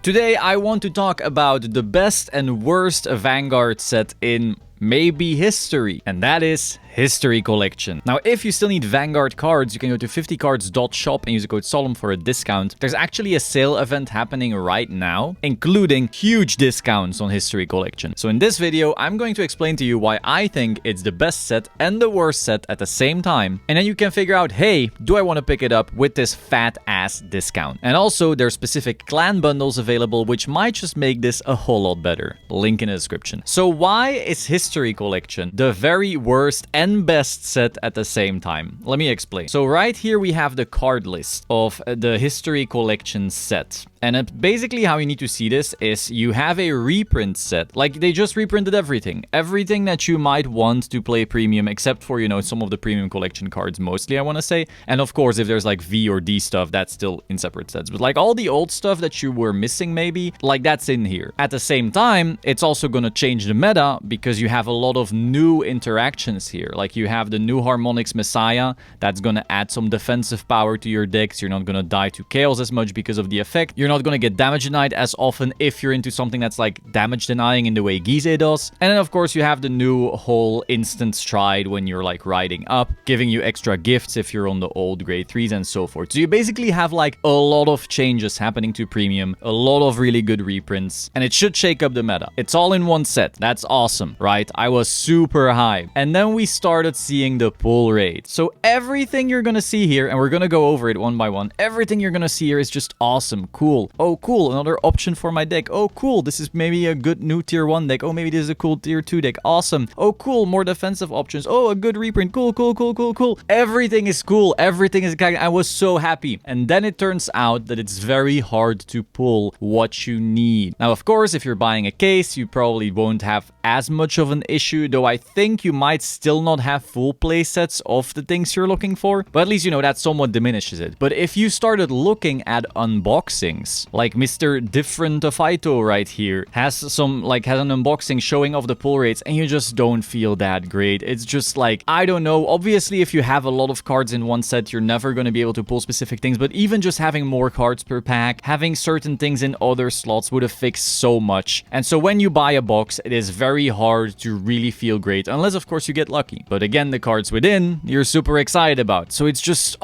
Today I want to talk about the best and worst Vanguard set in maybe history, and that is History Collection. Now, if you still need Vanguard cards, you can go to 50cards.shop and use the code Solemn for a discount. There's actually a sale event happening right now, including huge discounts on History Collection. So in this video, I'm going to explain to you why I think it's the best set and the worst set at the same time. And then you can figure out, hey, do I want to pick it up with this fat ass discount? And also, there's specific clan bundles available, which might just make this a whole lot better. Link in the description. So why is History Collection the very worst and best set at the same time? Let me explain. So right here we have the card list of the History Collection set. And basically how you need to see this is you have a reprint set. Like, they just reprinted everything. Everything that you might want to play premium, except for, you know, some of the premium collection cards mostly, I want to say. And of course, if there's like V or D stuff, that's still in separate sets. But like all the old stuff that you were missing maybe, like that's in here. At the same time, it's also going to change the meta because you have a lot of new interactions here. Like you have the new Harmonics Messiah that's going to add some defensive power to your decks. You're not going to die to chaos as much because of the effect. You're not going to get damage denied as often if you're into something that's like damage denying in the way Gize does. And then of course you have the new whole instant stride when you're like riding up, giving you extra gifts if you're on the old grade 3s and so forth. So you basically have like a lot of changes happening to premium, a lot of really good reprints, and it should shake up the meta. It's all in one set. That's awesome, right? I was super hyped. And then we started seeing the pull rate. So everything you're gonna see here, and we're gonna go over it one by one, everything you're gonna see here is just awesome, cool. Oh, cool, another option for my deck. Oh, cool, this is maybe a good new tier 1 deck. Oh, maybe this is a cool tier 2 deck. Awesome. Oh, cool, more defensive options. Oh, a good reprint. Cool, cool, cool, cool, cool. Everything is cool. Everything is... I was so happy. And then it turns out that it's very hard to pull what you need. Now, of course, if you're buying a case, you probably won't have as much of an issue, though I think you might still not have full play sets of the things you're looking for. But at least, you know, that somewhat diminishes it. But if you started looking at unboxings, like Mr. Different of Aito right here has an unboxing showing off the pull rates, and you just don't feel that great. It's just like, I don't know. Obviously, if you have a lot of cards in one set, you're never going to be able to pull specific things. But even just having more cards per pack, having certain things in other slots would have fixed so much. And so when you buy a box, it is very hard to really feel great, unless of course you get lucky. But again, the cards within, you're super excited about. So it's just,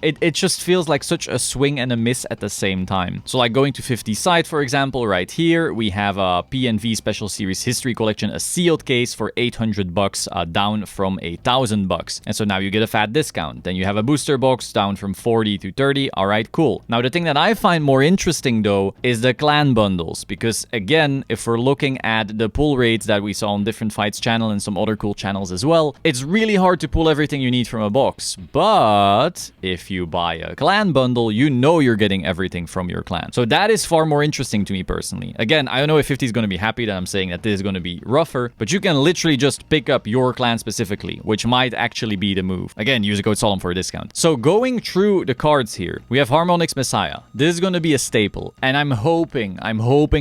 it just feels like such a swing and a miss at the same time. So like going to 50 side, for example, right here, we have a PNV Special Series History Collection, a sealed case for 800 bucks, down from 1,000 bucks. And so now you get a fat discount. Then you have a booster box down from 40 to 30. All right, cool. Now, the thing that I find more interesting though is the clan bundles, because again, if we're looking at the pull rates that we saw on Different Fights channel and some other cool channels as well, it's really hard to pull everything you need from a box. But if you buy a clan bundle, you know you're getting everything from your clan. So that is far more interesting to me personally. Again, I don't know if 50 is going to be happy that I'm saying that this is going to be rougher, but you can literally just pick up your clan specifically, which might actually be the move. Again, use the code Solemn for a discount. So going through the cards here, we have Harmonics Messiah. This is going to be a staple, and I'm hoping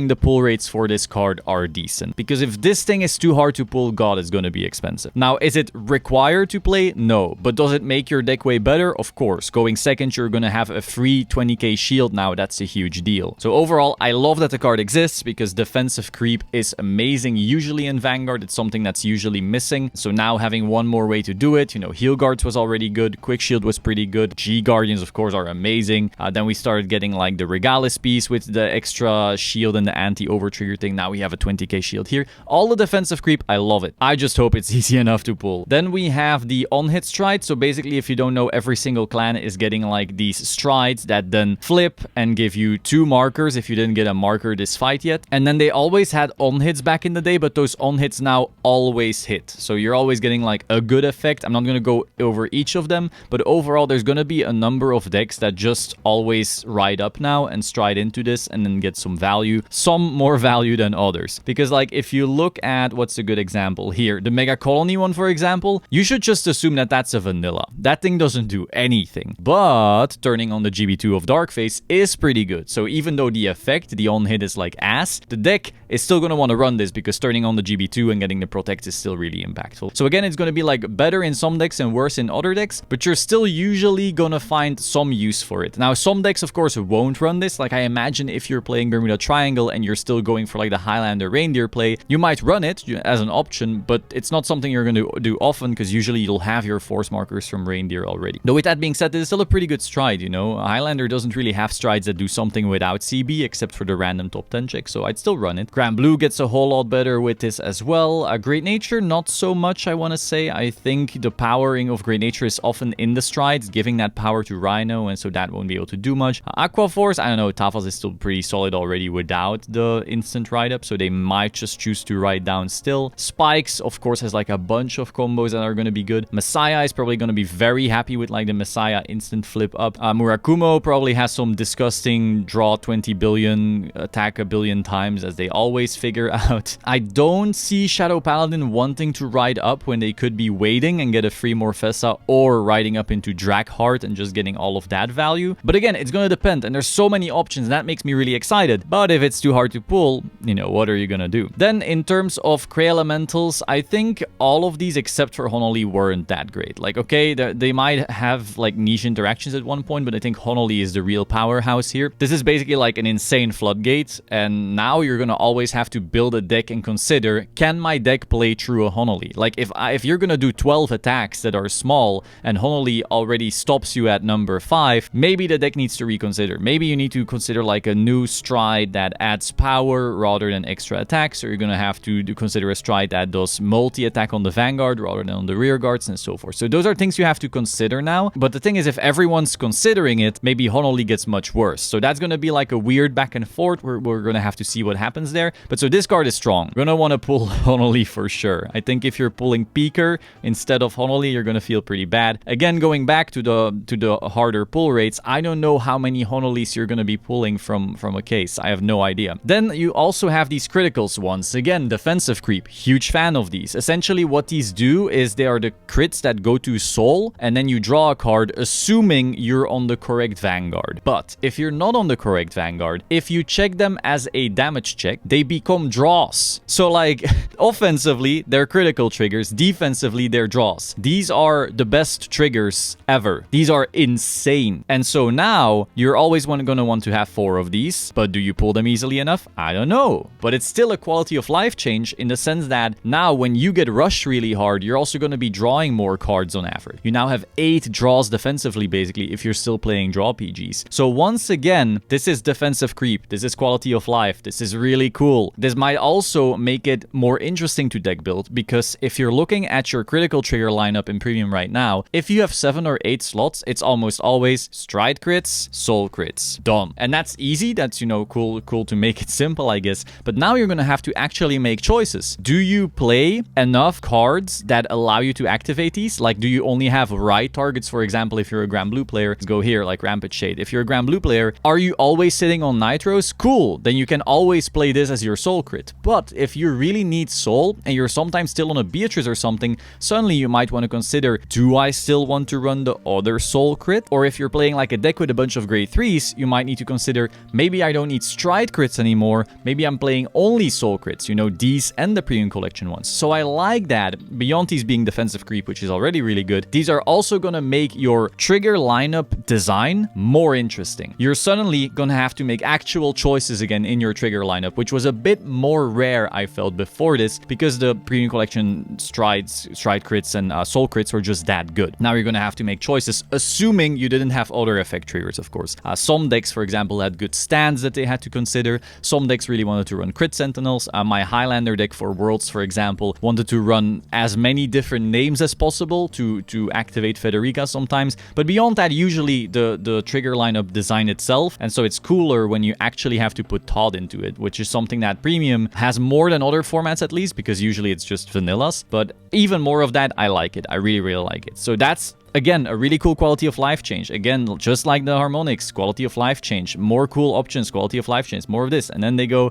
the pull rates for this card are decent, because if this thing is too hard to pull, God, it's going to be expensive. Now, is it required to play? No. But does it make your deck way better? Of course. Going second, you're going to have a free 20k shield now. That's a huge deal. So overall, I love that the card exists because defensive creep is amazing. Usually in Vanguard, it's something that's usually missing. So now having one more way to do it, you know, Heal Guards was already good. Quick Shield was pretty good. G Guardians, of course, are amazing. Then we started getting like the Regalis piece with the extra shield and the anti-overtrigger thing. Now we have a 20k shield here. All the defensive creep, I love it. I just hope it's easy enough to pull. Then we have the on-hit stride. So basically, if you don't know, every single clan is getting like these strides that then flip and give you 2 markers if you didn't get a marker this fight yet. And then they always had on-hits back in the day, but those on-hits now always hit. So you're always getting like a good effect. I'm not going to go over each of them, but overall, there's going to be a number of decks that just always ride up now and stride into this and then get some value. Some more value than others. Because like if you look at what's a good example here, the Mega Colony one, for example, you should just assume that that's a vanilla. That thing doesn't do anything. But turning on the GB2 of Darkface is pretty good. good. So even though the effect, the on-hit is like ass, the deck is still going to want to run this because turning on the GB2 and getting the protect is still really impactful. So again, it's going to be like better in some decks and worse in other decks, but you're still usually going to find some use for it. Now, some decks, of course, won't run this. Like I imagine if you're playing Bermuda Triangle and you're still going for like the Highlander Reindeer play, you might run it as an option, but it's not something you're going to do often because usually you'll have your force markers from Reindeer already. Though with that being said, this is still a pretty good stride, you know. Highlander doesn't really have strides that do something without CB except for the random top 10 check, so I'd still run it. Grand Blue gets a whole lot better with this as well. Great Nature, not so much, I want to say. I think the powering of Great Nature is often in the strides, giving that power to Rhino, and so that won't be able to do much. Aqua Force, I don't know, Tafas is still pretty solid already without the instant ride-up, so they might just choose to ride down still. Spikes, of course, has like a bunch of combos that are going to be good. Messiah is probably going to be very happy with like the Messiah instant flip up. Murakumo probably has some disgusting draw 20 billion, attack a billion times, as they always figure out. I don't see Shadow Paladin wanting to ride up when they could be waiting and get a free Morfessa, or riding up into Dragheart and just getting all of that value. But again, it's going to depend, and there's so many options, and that makes me really excited. But if it's too hard to pull, you know, what are you going to do? Then in terms of Cray Elementals, I think all of these except for Honoly weren't that great. Like, okay, they might have like niche interactions at one point, but I think Honoly is the real powerhouse here. This is basically like an insane floodgate, and now you're gonna always have to build a deck and consider, can my deck play through a Honoly? Like if you're gonna do 12 attacks that are small and Honoly already stops you at number 5, maybe the deck needs to reconsider. Maybe you need to consider like a new stride that adds power rather than extra attacks, or you're gonna have to consider a stride that does multi-attack on the Vanguard rather than on the rear guards and so forth. So those are things you have to consider now. But the thing is, if everyone's considering it, maybe Honoly gets much worse. So that's going to be like a weird back and forth. We're going to have to see what happens there. But so this card is strong. You're going to want to pull Honoly for sure. I think if you're pulling Peaker instead of Honoly, you're going to feel pretty bad. Again, going back to the harder pull rates, I don't know how many Honolys you're going to be pulling from a case. I have no idea. Then you also have these criticals once again, defensive creep. Huge fan of these. Essentially what these do is they are the crits that go to Soul, and then you draw a card assuming you're on the correct Vanguard. But if you're not on the correct Vanguard, if you check them as a damage check, they become draws. So like offensively, they're critical triggers. Defensively, they're draws. These are the best triggers ever. These are insane. And so now you're always going to want to have 4 of these, but do you pull them easily enough? I don't know. But it's still a quality of life change in the sense that now when you get rushed really hard, you're also going to be drawing more cards on average. You now have 8 draws defensively, basically, if you're still playing draw PGs. So once again, this is defensive creep. This is quality of life. This is really cool. This might also make it more interesting to deck build, because if you're looking at your critical trigger lineup in Premium right now, if you have 7 or 8 slots, it's almost always stride crits, soul crits. Done. And that's easy. That's, you know, cool to make it simple, I guess. But now you're going to have to actually make choices. Do you play enough cards that allow you to activate these? Like, do you only have right targets? For example, if you're a Grand Blue player, let's go here, like Rampage Shade. If you're a Grand Blue player, are you always sitting on Nitros? Cool. Then you can always play this as your soul crit. But if you really need soul and you're sometimes still on a Beatrice or something, suddenly you might want to consider, do I still want to run the other soul crit? Or if you're playing like a deck with a bunch of grade 3s, you might need to consider, maybe I don't need stride crits anymore. Maybe I'm playing only soul crits, you know, these and the Premium Collection ones. So I like that. Beyond these being defensive creep, which is already really good, these are also going to make your trigger lineup design more interesting. You're suddenly going to have to make actual choices again in your trigger lineup, which was a bit more rare, I felt, before this, because the Premium Collection stride crits and soul crits were just that good. Now you're going to have to make choices, assuming you didn't have other effect triggers, of course. Some decks, for example, had good stands that they had to consider. Some decks really wanted to run crit sentinels. My Highlander deck for Worlds, for example, wanted to run as many different names as possible to activate Federica sometimes. But beyond that, usually the trigger lineup design itself, and so it's cooler when you actually have to put thought into it, which is something that Premium has more than other formats, at least, because usually it's just vanillas. But even more of that, I like it. I really, really like it. So that's again, a really cool quality of life change. Again, just like the Harmonics, quality of life change, more cool options, quality of life change, more of this. And then they go,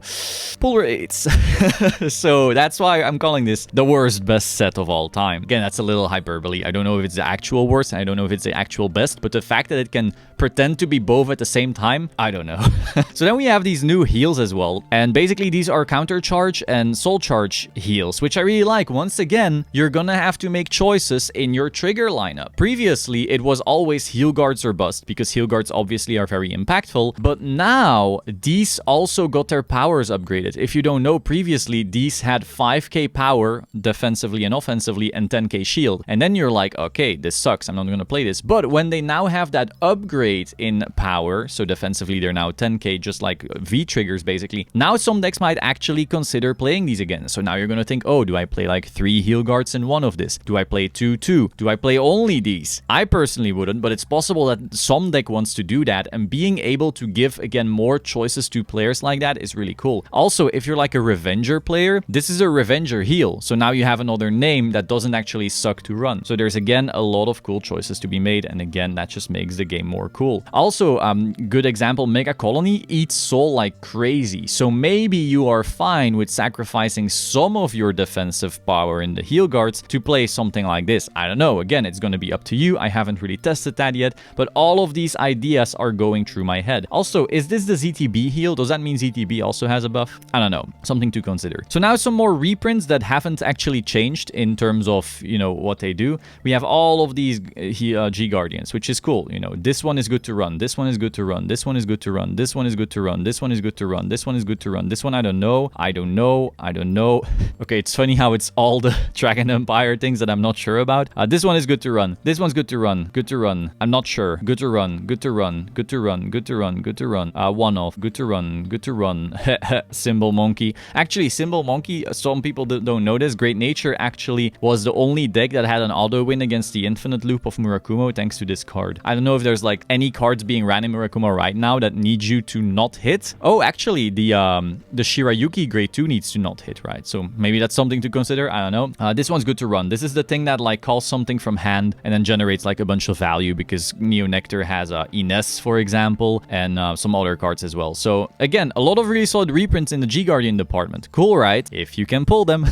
pull rates. So that's why I'm calling this the worst best set of all time. Again, that's a little hyperbole. I don't know if it's the actual worst, and I don't know if it's the actual best, but the fact that it can pretend to be both at the same time, I don't know. So then we have these new heals as well, and basically these are counter charge and soul charge heals, which I really like. Once again, you're gonna have to make choices in your trigger lineup. Previously, it was always heal guards or bust, because heal guards obviously are very impactful, but now these also got their powers upgraded. If you don't know, previously these had 5k power defensively and offensively and 10k shield, and then you're like, okay, this sucks, I'm not gonna play this. But when they now have that upgrade in power, so defensively they're now 10k, just like V triggers basically, now some decks might actually consider playing these again. So now you're gonna think, oh, do I play like 3 heal guards in one of this? Do I play 2-2? Do I play only these? I personally wouldn't, but it's possible that some deck wants to do that, and being able to give again more choices to players like that is really cool. Also, if you're like a Revenger player, this is a Revenger heal, so now you have another name that doesn't actually suck to run. So there's again a lot of cool choices to be made, and again that just makes the game more cool. Also, good example, Mega Colony eats soul like crazy, so maybe you are fine with sacrificing some of your defensive power in the heal guards to play something like this. I don't know, again, it's going to be up to you. I haven't really tested that yet, but all of these ideas are going through my head. Also, is this the ZTB heal? Does that mean ZTB also has a buff? I don't know, something to consider. So now some more reprints that haven't actually changed in terms of, you know, what they do. We have all of these G Guardians, which is cool. You know, this one is good to run, this one is good to run, this one is good to run, this one is good to run, this one is good to run, this one is good to run, this one I don't know. Okay, it's funny how it's all the Dragon Empire things that I'm not sure about. This one is good to run, this one's good to run, good to run, I'm not sure, good to run, good to run, good to run, good to run, good to run, one off, good to run, good to run. Symbol Monkey. Actually, Symbol Monkey, some people don't know this, Great Nature actually was the only deck that had an auto win against the Infinite Loop of Murakumo thanks to this card. I don't know if there's like any cards being ran in Murakumo right now that need you to not hit. Oh, actually, the Shirayuki Grade 2 needs to not hit, right? So maybe that's something to consider. I don't know. This one's good to run. This is the thing that like calls something from hand and then generates like a bunch of value, because Neo Nectar has Ines, for example, and some other cards as well. So again, a lot of really solid reprints in the G Guardian department. Cool, right? If you can pull them.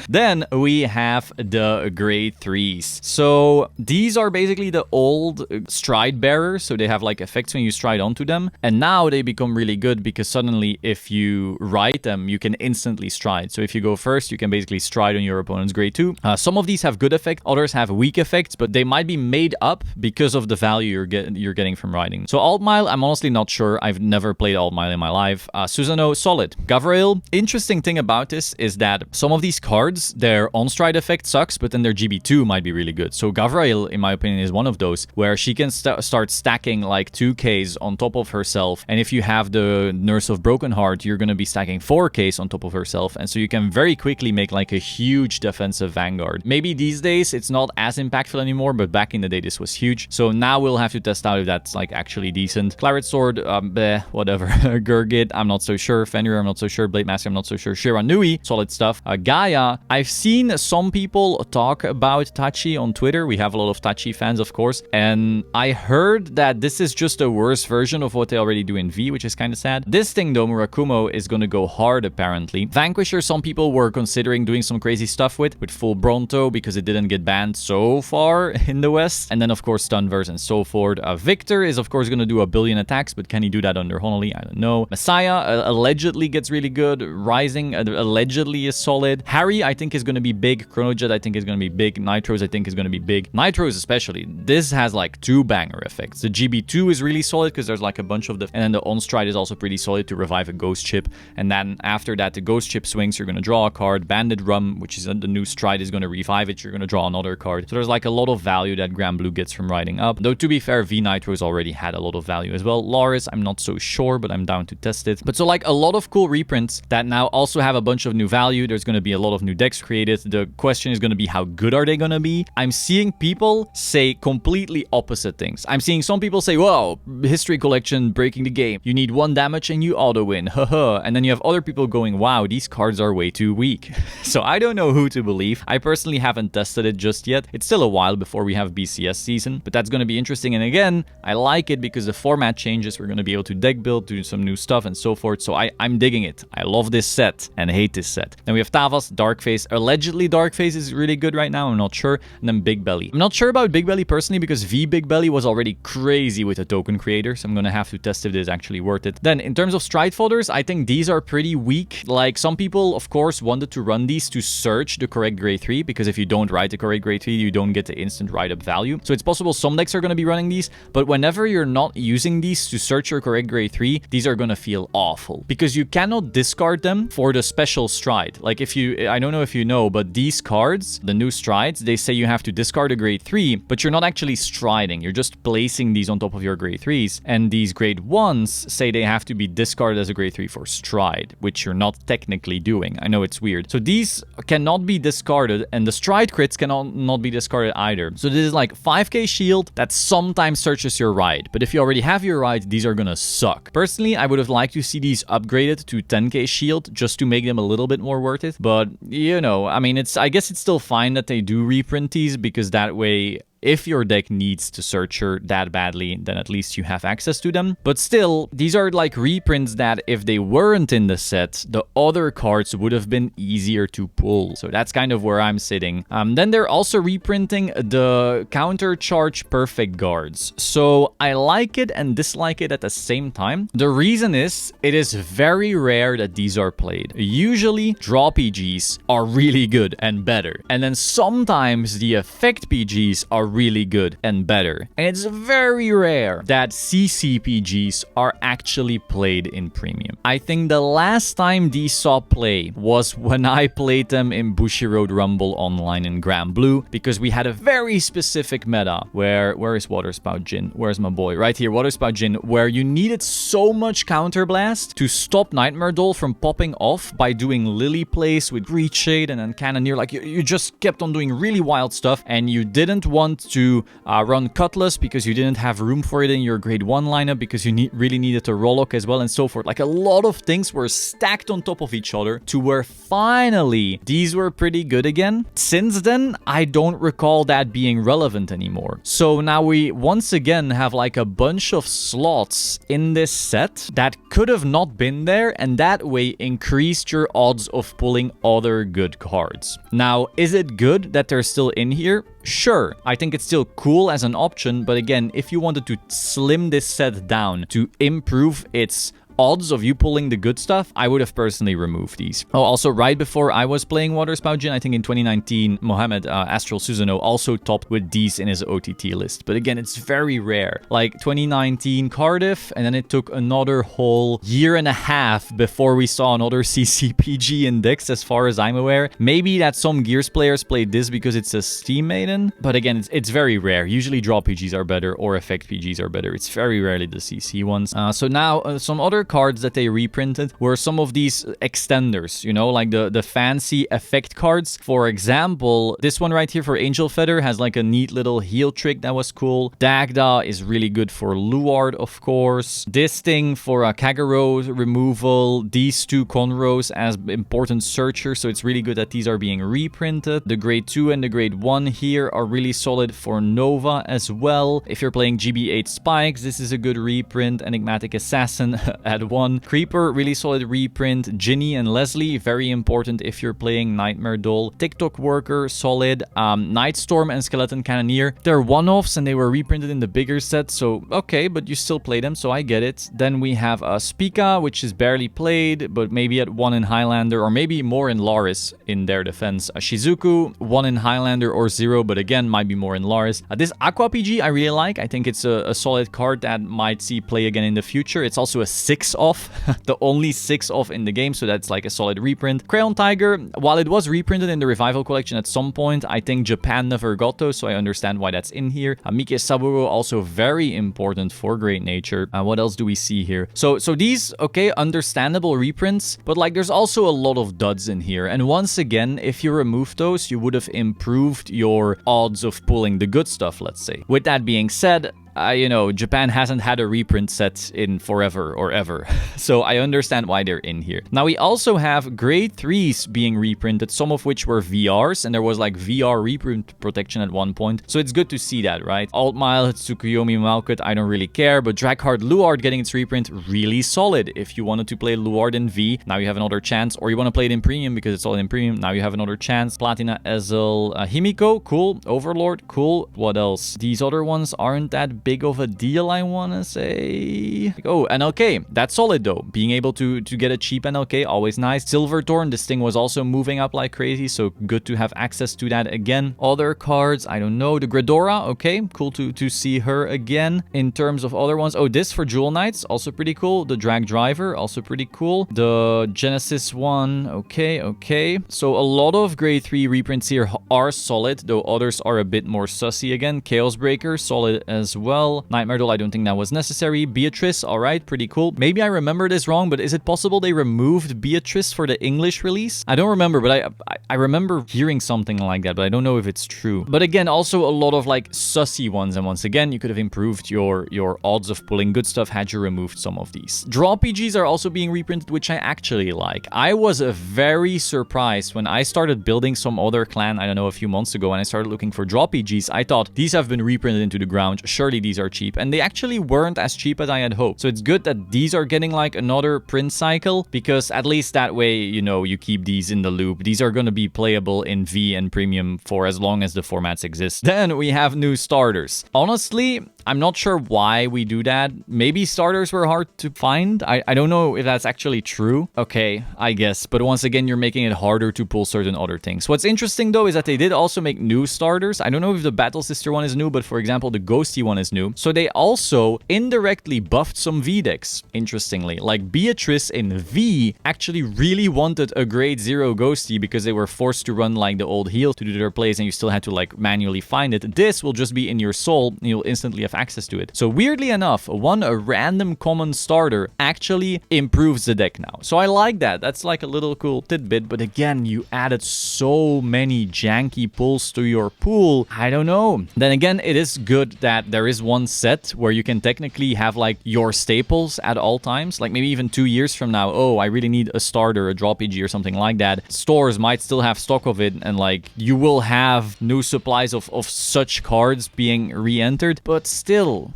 Then we have the Grade 3s. So these are basically the old stride bearers. So they have like effects when you stride onto them. And now they become really good because suddenly if you ride them, you can instantly stride. So if you go first, you can basically stride on your opponent's Grade 2. Some of these have good effects, others have weak effects, but they might be made up because of the value you're getting from riding. So Alt Mile, I'm honestly not sure. I've never played Alt Mile in my life. Susanoo, solid. Gavrail, interesting thing about this is that some of these cards, their on-stride effect sucks, but then their GB2 might be really good. So Gavrail, in my opinion, is one of those where she can start stacking like 2Ks on top of herself. And if you have the Nurse of Broken Heart, you're going to be stacking 4Ks on top of herself. And so you can very quickly make like a huge defensive Vanguard. Maybe these days it's not as impactful anymore, but back in the day this was huge. So now we'll have to test out if that's like actually decent. Claret Sword, whatever. Gurgit, I'm not so sure. Fenrir, I'm not so sure. Blade Master, I'm not so sure. Shiranui, solid stuff. Gaia, I've seen some people talk about Tachi on Twitter. We have a lot of Tachi fans, of course. And I heard that this is just a worse version of what they already do in V, which is kind of sad. This thing though, Murakumo, is going to go hard apparently. Vanquisher, some people were considering doing some crazy stuff with full Bronto because it didn't get banned so far in the West. And then of course Stunverse and so forth. Victor is of course going to do 1 billion attacks, but can he do that under Honoly? I don't know. Messiah allegedly gets really good. Rising allegedly is solid. Harry I think is going to be big. Chronojet I think is going to be big. Nitros I think is going to be big. Nitros especially. This has like 2 banger effects. The GB2 is really solid because there's like a bunch of the... And then the on-stride is also pretty solid to revive a ghost chip. And then after that the ghost chip swings, you're going to draw a card. Bandit Rum, which is the new stride, is going to revive it. You're going to draw another card. So there's like a lot of value that Grand Blue gets from riding up. Though to be fair, V Nitros already had a lot of value as well. Loris, I'm not so sure, but I'm down to test it. But so like a lot of cool reprints that now also have a bunch of new value. There's going to be a lot of new decks created. The question is going to be, how good are they going to be? I'm seeing people say completely opposite things. I'm seeing some people say, whoa, History Collection breaking the game. You need 1 damage and you auto-win. Haha. And then you have other people going, wow, these cards are way too weak. So I don't know who to believe. I personally haven't tested it just yet. It's still a while before we have BCS season, but that's going to be interesting. And again, I like it because the format changes. We're going to be able to deck build, do some new stuff and so forth. So I'm digging it. I love this set and hate this set. Then we have Tavas, Darkface. Allegedly Darkface is really good right now. I'm not sure. And then Big Belly. I'm not sure about Big Belly personally because V Big Belly was already crazy with a token creator. So I'm going to have to test if it is actually worth it. Then in terms of stride folders, I think these are pretty weak. Like some people, of course, wanted to run these to search the correct grade 3 because if you don't write the correct grade 3, you don't get the instant write-up value. So it's possible some decks are going to be running these, but whenever you're not using these to search your correct grade 3, these are going to feel awful because you cannot discard them for the special stride. Like if you, I don't know if you know, but these cards, the new strides, they say you have to discard a grade 3, but you're not actually striding. You're just placing these on top of your grade 3s. And these grade 1s say they have to be discarded as a grade 3 for stride, which you're not technically doing. I know it's weird. So these cannot be discarded and the stride crits cannot not be discarded either. So this is like 5k shield that sometimes searches your ride. But if you already have your ride, these are gonna suck. Personally, I would have liked to see these upgraded to 10k shield just to make them a little bit more worth it. But, you know, I mean, I guess it's still fine that they do reprint these because that way, if your deck needs to search her that badly, then at least you have access to them. But still, these are like reprints that if they weren't in the set, the other cards would have been easier to pull. So that's kind of where I'm sitting. Then they're also reprinting the counter charge perfect guards. So I like it and dislike it at the same time. The reason is, it is very rare that these are played. Usually, draw PGs are really good and better. And then sometimes the effect PGs are really good and better. And it's very rare that CCPGs are actually played in premium. I think the last time these saw play was when I played them in Bushiroad Rumble online in Grand Blue, because we had a very specific meta where is Waterspout Jin? Where's my boy? Right here, Waterspout Jin, where you needed so much counterblast to stop Nightmare Doll from popping off by doing Lily plays with Breach Shade and then Cannoneer. Like you just kept on doing really wild stuff and you didn't want to run Cutlass because you didn't have room for it in your grade 1 lineup because you really needed to Rollock as well and so forth. Like a lot of things were stacked on top of each other to where finally these were pretty good again. Since then, I don't recall that being relevant anymore. So now we once again have like a bunch of slots in this set that could have not been there, and that way increased your odds of pulling other good cards. Now, is it good that they're still in here? Sure, I think it's still cool as an option, but again, if you wanted to slim this set down to improve its odds of you pulling the good stuff, I would have personally removed these. Oh, also right before I was playing Waterspout Jin, I think in 2019, Mohamed Astral Susanoo also topped with these in his OTT list. But again, it's very rare. Like 2019 Cardiff, and then it took another whole year and a half before we saw another CCPG index, as far as I'm aware. Maybe that some Gears players played this because it's a Steam Maiden, but again, it's very rare. Usually draw PGs are better or effect PGs are better. It's very rarely the CC ones. So now some other cards that they reprinted were some of these extenders, you know, like the fancy effect cards. For example, this one right here for Angel Feather has like a neat little heal trick that was cool. Dagda is really good for Luard, of course. This thing for a Kagero removal. These two Conros as important searchers, so it's really good that these are being reprinted. The grade 2 and the grade 1 here are really solid for Nova as well. If you're playing GB8 Spikes, this is a good reprint. Enigmatic Assassin at 1. Creeper, really solid reprint. Ginny and Leslie, very important if you're playing Nightmare Doll. TikTok Worker, solid. Nightstorm and Skeleton Cannoneer, they're one-offs and they were reprinted in the bigger set, so okay, but you still play them, so I get it. Then we have Spica, which is barely played, but maybe at 1 in Highlander, or maybe more in Laris in their defense. Shizuku, 1 in Highlander or 0, but again, might be more in Laris. This Aqua PG I really like. I think it's a solid card that might see play again in the future. It's also a 6 6 off, the only 6 off in the game, so that's like a solid reprint. Crayon Tiger, while it was reprinted in the Revival Collection at some point, I think Japan never got those, so I understand why that's in here. Miki Saburo, also very important for Great Nature. What else do we see here? So these, okay, understandable reprints, but like there's also a lot of duds in here. And once again, if you remove those, you would have improved your odds of pulling the good stuff, let's say. With that being said, you know, Japan hasn't had a reprint set in forever or ever. So I understand why they're in here. Now we also have grade 3s being reprinted, some of which were VRs, and there was like VR reprint protection at one point. So it's good to see that, right? Altmile, Tsukuyomi, Malkut, I don't really care, but Dragheart Luard getting its reprint, really solid. If you wanted to play Luard in V, now you have another chance, or you want to play it in Premium because it's all in Premium, now you have another chance. Platina, Ezel, Himiko, cool. Overlord, cool. What else? These other ones aren't that big of a deal, I want to say. Oh, NLK, that's solid though. Being able to get a cheap NLK, always nice. Silverthorn, this thing was also moving up like crazy, so good to have access to that again. Other cards, I don't know. The Gredora, okay, cool to see her again. In terms of other ones, oh, this for Jewel Knights, also pretty cool. The Drag Driver, also pretty cool. The Genesis one, okay. So a lot of grade 3 reprints here are solid, though others are a bit more sussy again. Chaos Breaker, solid as well. Nightmare Doll, I don't think that was necessary. Beatrice, all right, pretty cool. Maybe I remember this wrong, but is it possible they removed Beatrice for the English release? I don't remember, but I remember hearing something like that, but I don't know if it's true. But again, also a lot of like sussy ones, and once again, you could have improved your odds of pulling good stuff had you removed some of these. Draw PGs are also being reprinted, which I actually like. I was very surprised when I started building some other clan, I don't know, a few months ago, and I started looking for draw PGs. I thought these have been reprinted into the ground. Surely these are cheap, and they actually weren't as cheap as I had hoped. So it's good that these are getting like another print cycle, because at least that way, you know, you keep these in the loop. These are going to be playable in V and Premium for as long as the formats exist. Then we have new starters. Honestly, I'm not sure why we do that. Maybe starters were hard to find. I don't know if that's actually true. Okay, I guess. But once again, you're making it harder to pull certain other things. What's interesting though is that they did also make new starters. I don't know if the Battle Sister one is new, but for example, the Ghosty one is new. So they also indirectly buffed some V decks, interestingly. Like Beatrice in V actually really wanted a grade 0 Ghosty because they were forced to run like the old heal to do their plays, and you still had to like manually find it. This will just be in your soul, and you'll instantly have access to it. So weirdly enough, a random common starter actually improves the deck now. So I like that. That's like a little cool tidbit, but again, you added so many janky pulls to your pool. I don't know. Then again, it is good that there is one set where you can technically have like your staples at all times. Like maybe even 2 years from now, oh, I really need a starter, a draw PG or something like that. Stores might still have stock of it, and like you will have new supplies of such cards being re-entered, but still,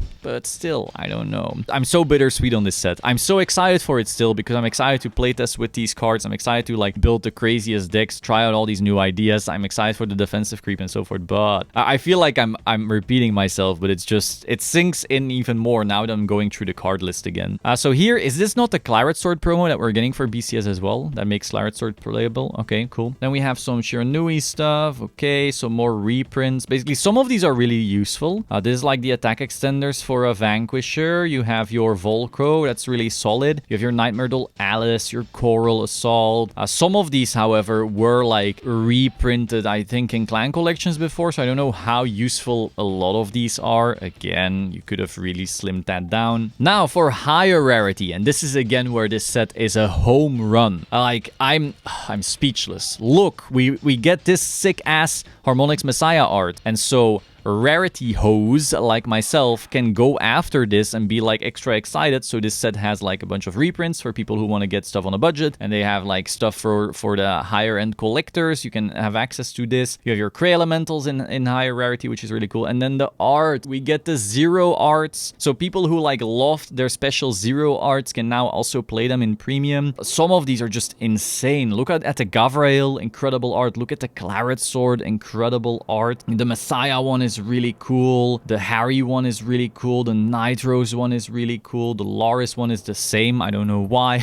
I don't know. I'm so bittersweet on this set. I'm so excited for it still because I'm excited to playtest with these cards. I'm excited to like build the craziest decks, try out all these new ideas. I'm excited for the defensive creep and so forth, but I feel like I'm repeating myself, but it's just, it sinks in even more now that I'm going through the card list again. So here, is this not the Claret Sword promo that we're getting for BCS as well? That makes Claret Sword playable. Okay, cool. Then we have some Shiranui stuff. Okay, so more reprints. Basically, some of these are really useful. This is like the attack extenders for a Vanquisher. You have your Volcro, that's really solid. You have your Nightmare Doll Alice, your Coral Assault. Some of these, however, were like reprinted, I think, in clan collections before, so I don't know how useful a lot of these are. Again, you could have really slimmed that down. Now for higher rarity, and this is again where this set is a home run. Like, I'm speechless. Look, we get this sick ass Harmonics Messiah art, and so Rarity hoes like myself can go after this and be like extra excited. So this set has like a bunch of reprints for people who want to get stuff on a budget, and they have like stuff for the higher end collectors. You can have access to this. You have your Cray Elementals in higher rarity, which is really cool. And then the art, we get the zero arts. So people who like loved their special zero arts can now also play them in premium. Some of these are just insane. Look at the Gavrael, incredible art. Look at the Claret Sword, incredible art. The Messiah one is is really cool. The Harry one is really cool. The Nitros one is really cool. The Loris one is the same. I don't know why.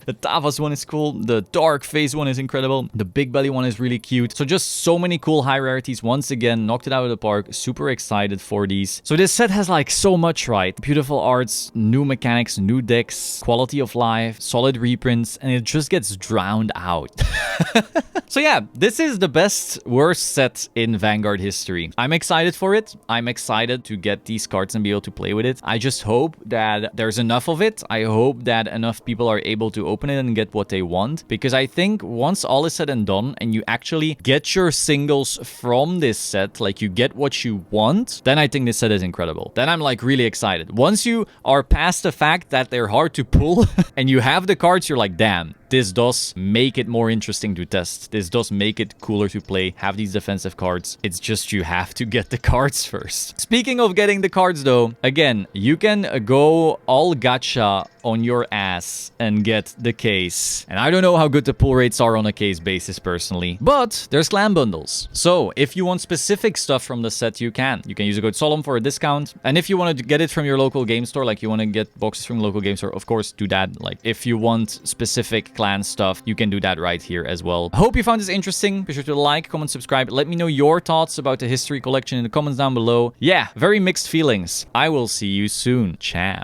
The Tavas one is cool. The Dark Face one is incredible. The Big Belly one is really cute. So just so many cool high rarities. Once again, knocked it out of the park. Super excited for these. So this set has like so much, right? Beautiful arts, new mechanics, new decks, quality of life, solid reprints, and it just gets drowned out. So yeah, this is the best, worst set in Vanguard history. I'm excited for it. I'm excited to get these cards and be able to play with it. I just hope that there's enough of it. I hope that enough people are able to open it and get what they want. Because I think once all is said and done and you actually get your singles from this set, like you get what you want, then I think this set is incredible. Then I'm like really excited. Once you are past the fact that they're hard to pull and you have the cards, you're like, damn. This does make it more interesting to test. This does make it cooler to play. Have these defensive cards. It's just you have to get the cards first. Speaking of getting the cards though, again, you can go all gacha on your ass and get the case. And I don't know how good the pull rates are on a case basis personally, but there's clan bundles. So if you want specific stuff from the set, you can. You can use the code Solemn for a discount. And if you want to get it from your local game store, like you want to get boxes from the local game store, of course, do that. Like if you want specific clan stuff, you can do that right here as well. I hope you found this interesting. Be sure to like, comment, subscribe. Let me know your thoughts about the history collection in the comments down below. Yeah, very mixed feelings. I will see you soon. Ciao.